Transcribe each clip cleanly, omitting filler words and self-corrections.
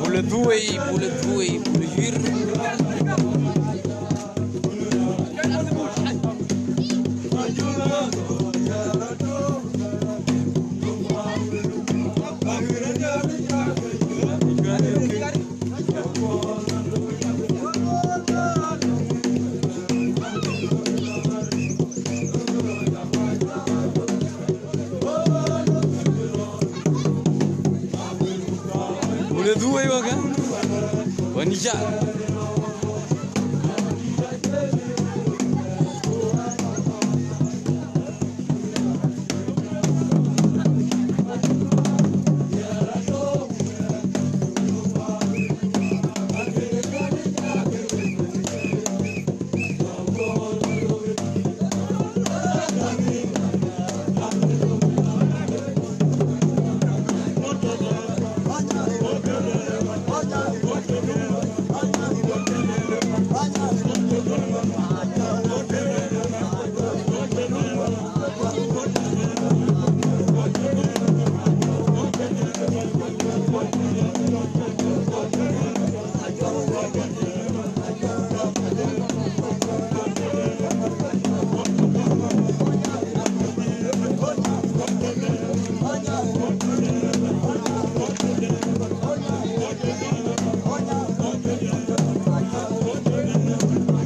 Boleh wir. Boleh dua ya kan? Wanita.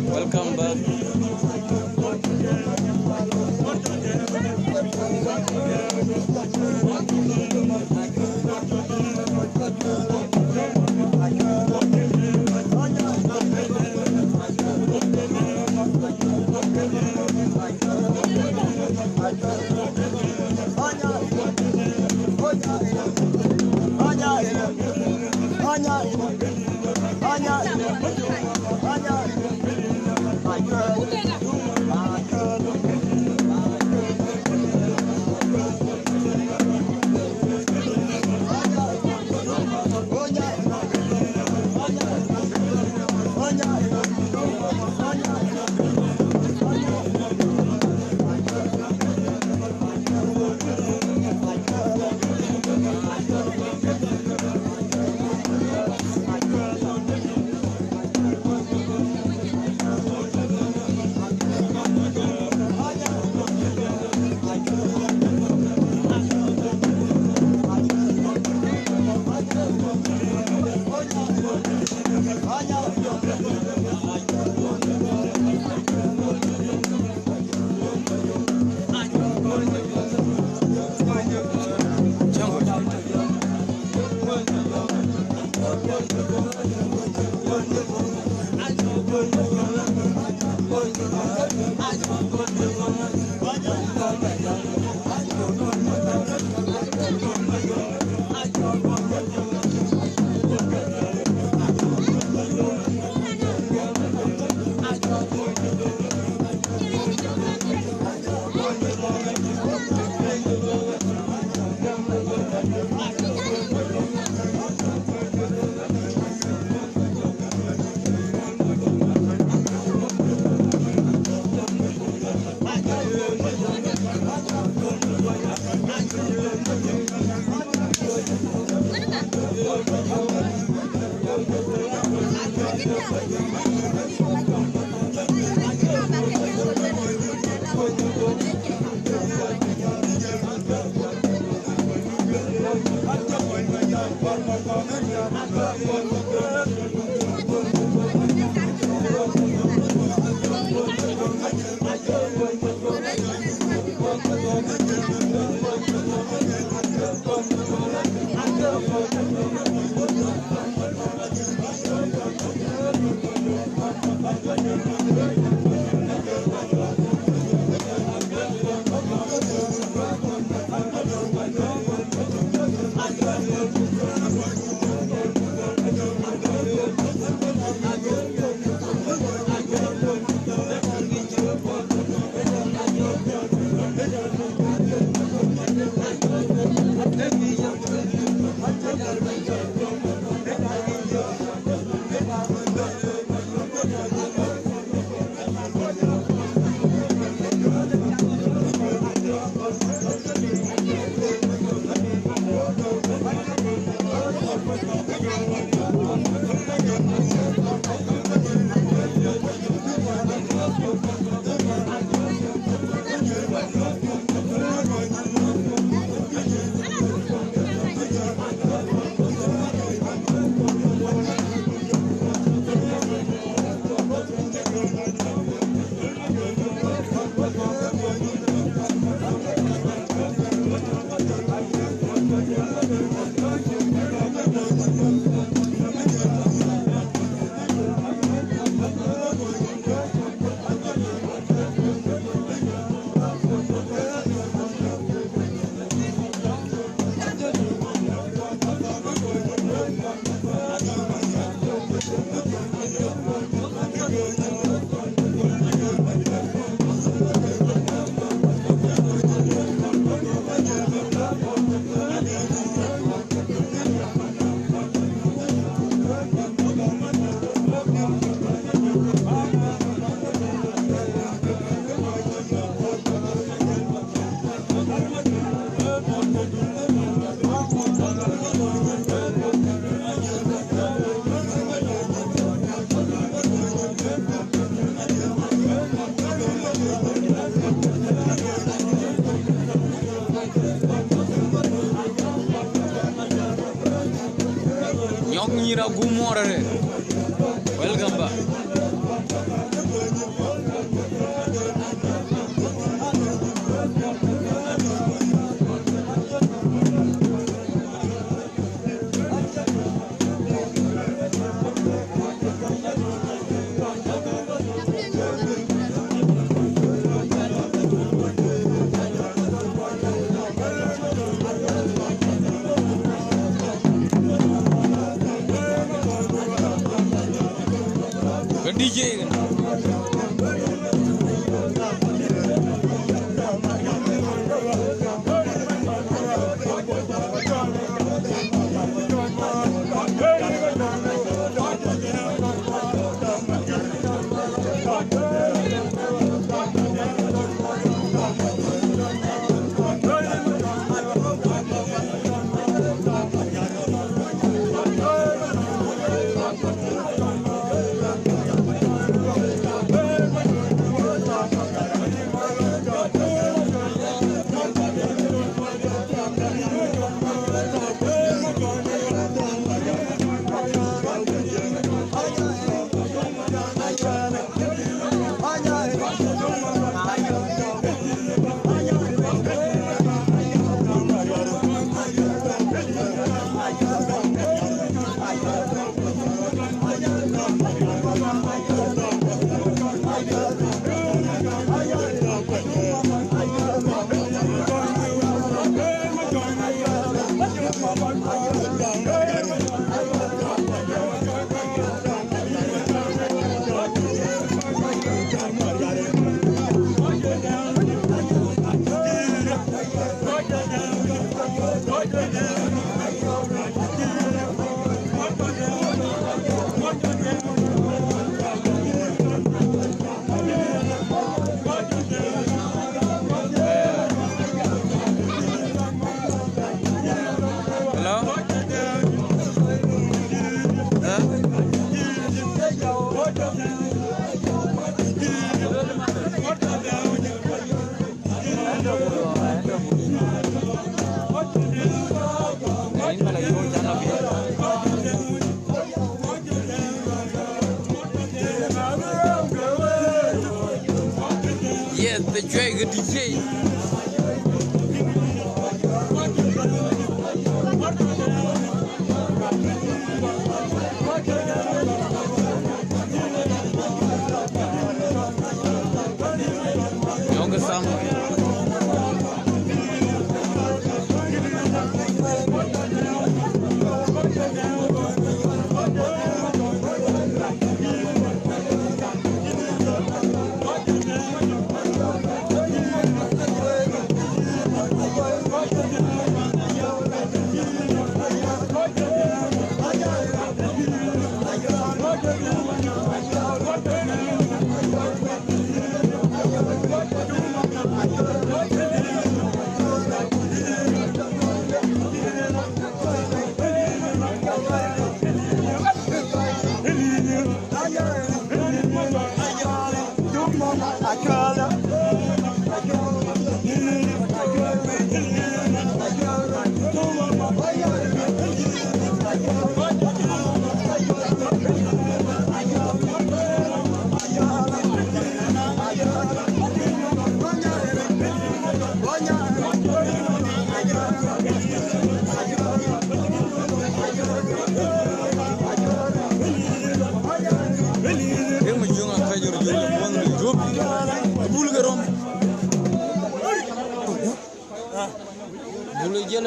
Welcome back. Nyira gumorare. Welcome back. DJ Yes, the Drake DJ. Younger summer.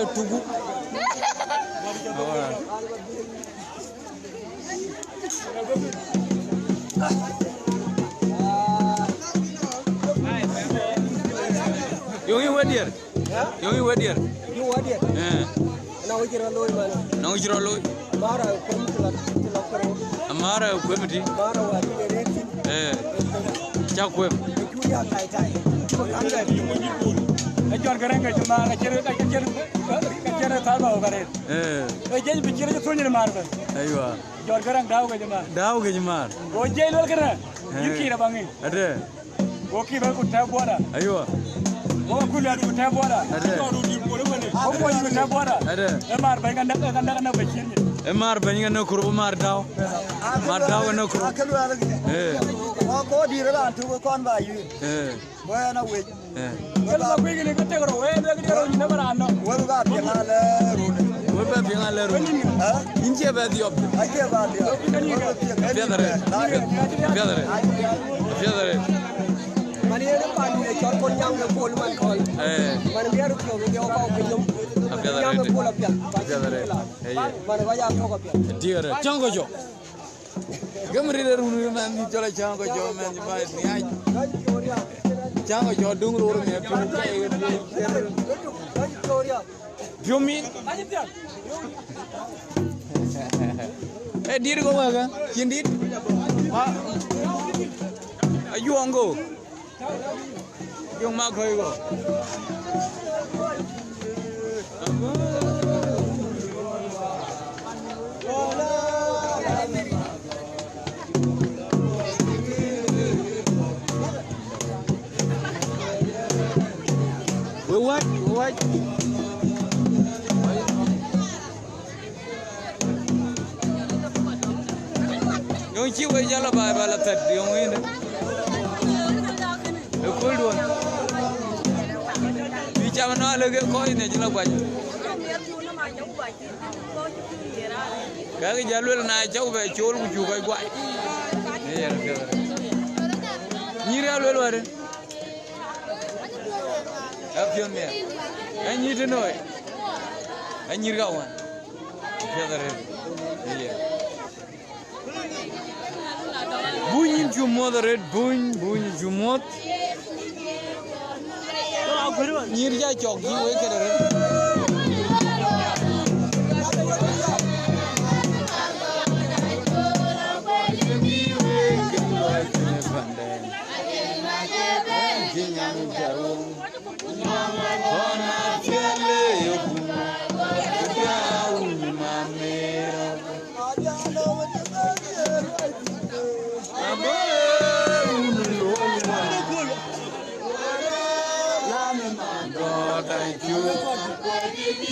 le tugu. Yongi wadier. Yongi wadier. You wadier. Na ujira loy mana. Na ujira loy. Mara komutla tilakoro. Amara kwemti. Mara wadi reti. Cha kwem. Kuya tai tai. Ko anga Ejor garanga juma kacere talba ogare. Ejej bicire sonye marba. Aywa. Jor garang daw ga juma. Daw ga juma. Go jeel wal kana. Yirki ra bangi. Ade. Go ki ba ku ta boda. Aywa. Go ku la ku ta boda. Ade. Ko ko ku ta boda. Ade. Mar ba ga na bicire. Mar ba nga kurbu mar daw. Mar daw na kurbu. Ko di ra tu ko kon ba yu. Wa na we. Kalau aku ingin ikut tegro, dia ni nama ano. Wala biar le rune. Wala biar le rune. Inje ba diop. Aje ba diop. Biadare. Mani ada pani le chor kon nyam le pol man kol. Man biar ko dia ko pinjam. Nyam le pol apian. Biadare. Man wajah ko apian. Tiare. Chango jo. Gamri le rune man ni chola chango jo man ba ni ai. Chango jo dung ro me tu kai Biomin. Dir go ga kindit. Ma ayu ongo. Yung ma khoi go. What? Yung chiwe jala ba la tat yung ina. E cold one. Bi chama no lege ko ina jala ba. Ka ga jalu na chau be chol ku ju ga gwai. Ne ya ga. Ni ra lo lo re. Apion me. I need to know it. I need to go on. Bunyi moderate, bunyi jumot. Nyirja choki, we kere.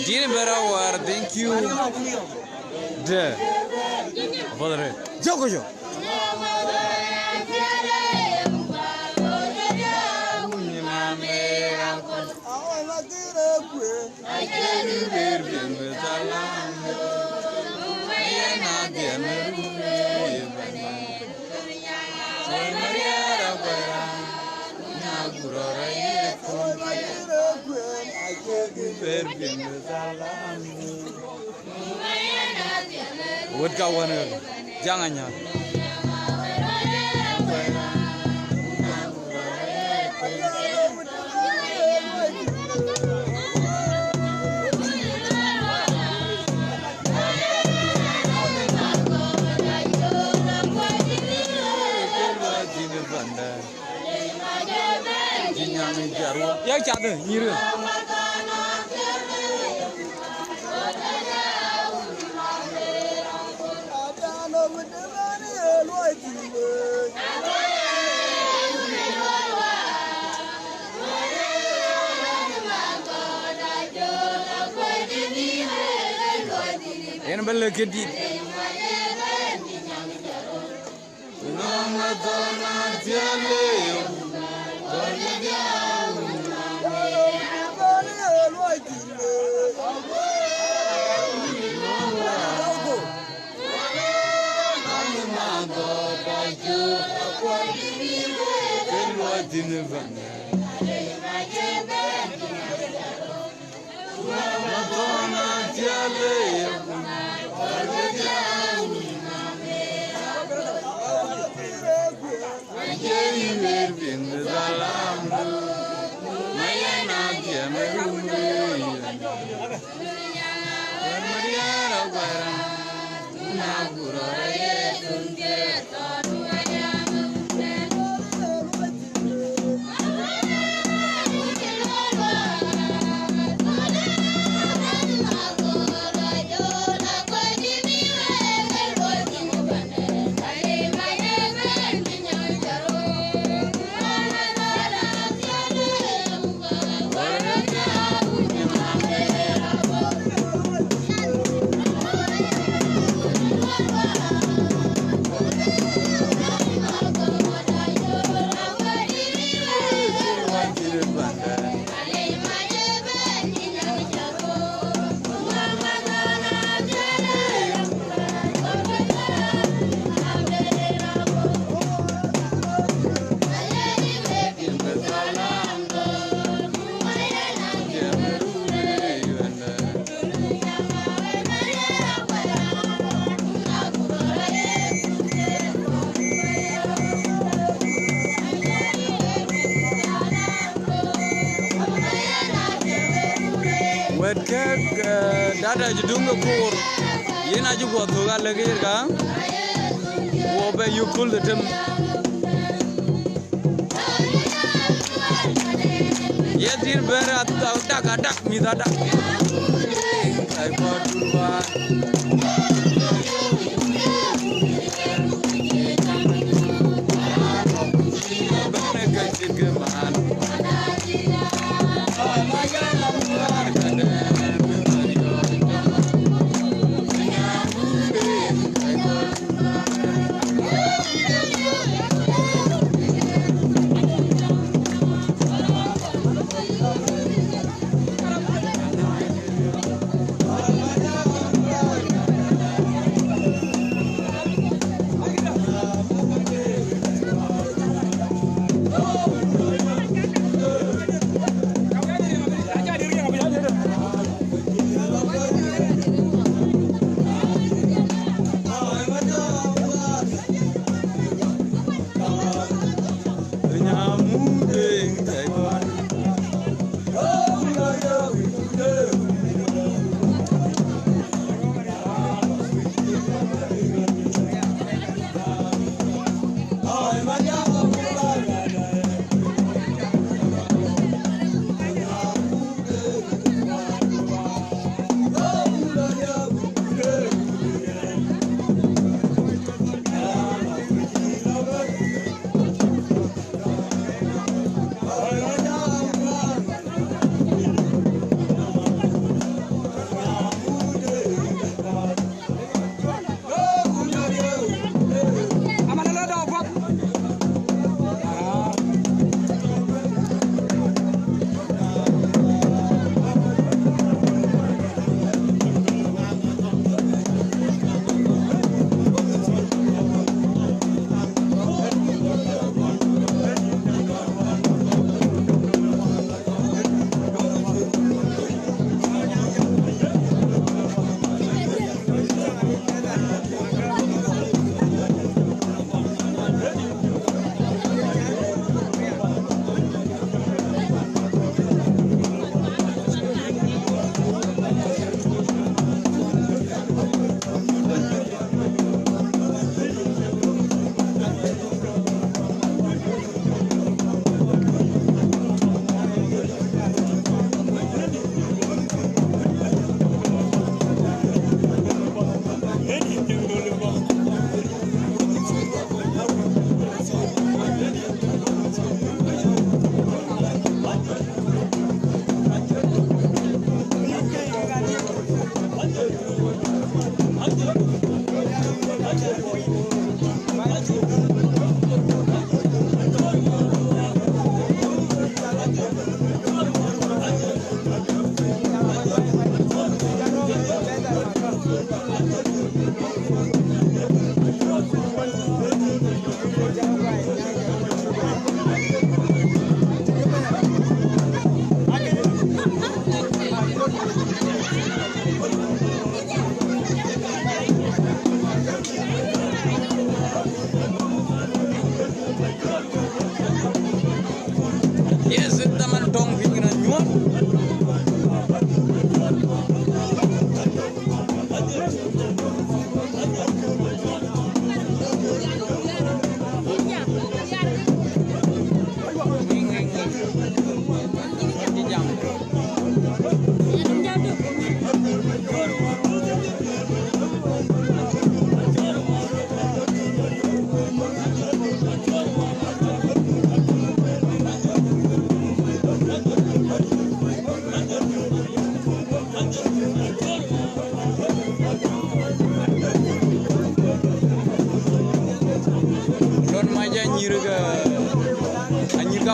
Jini berawar, thank you. De, apa dah? Jauh kau. Buat kawan jangan ya. Ya cakap ni re. Yang bela kedip. Nama dona jale. Dada judunga kur yena ju go thoga lagi ga wo be yukul dem ye dir bera tak mi dada ai pa turba bana ga jigman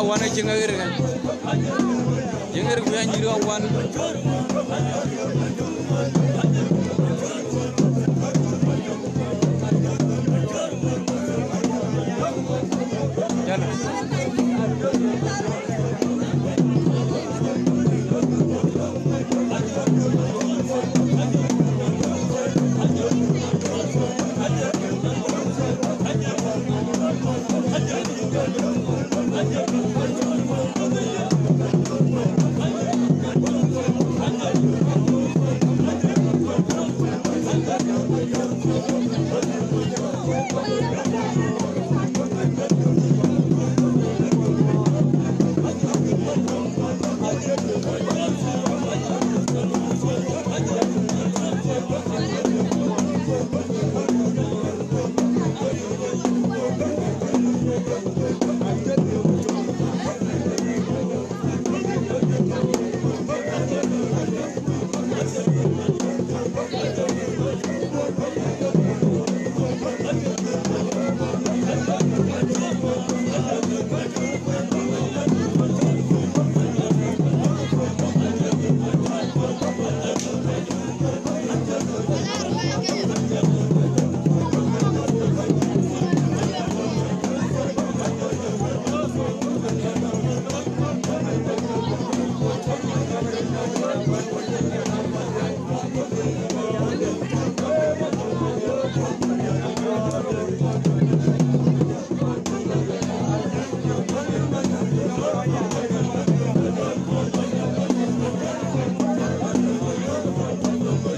wana chingair kan jengar gue anjir awan jalan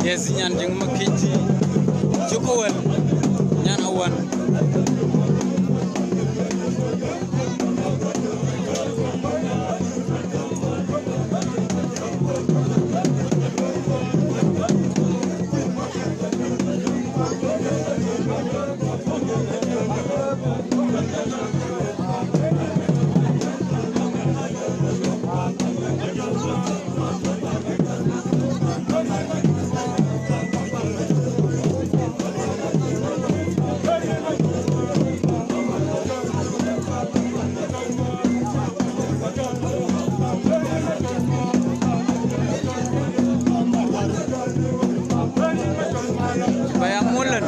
yes nyan jeng makiji jokowal nyan awan bayang mulen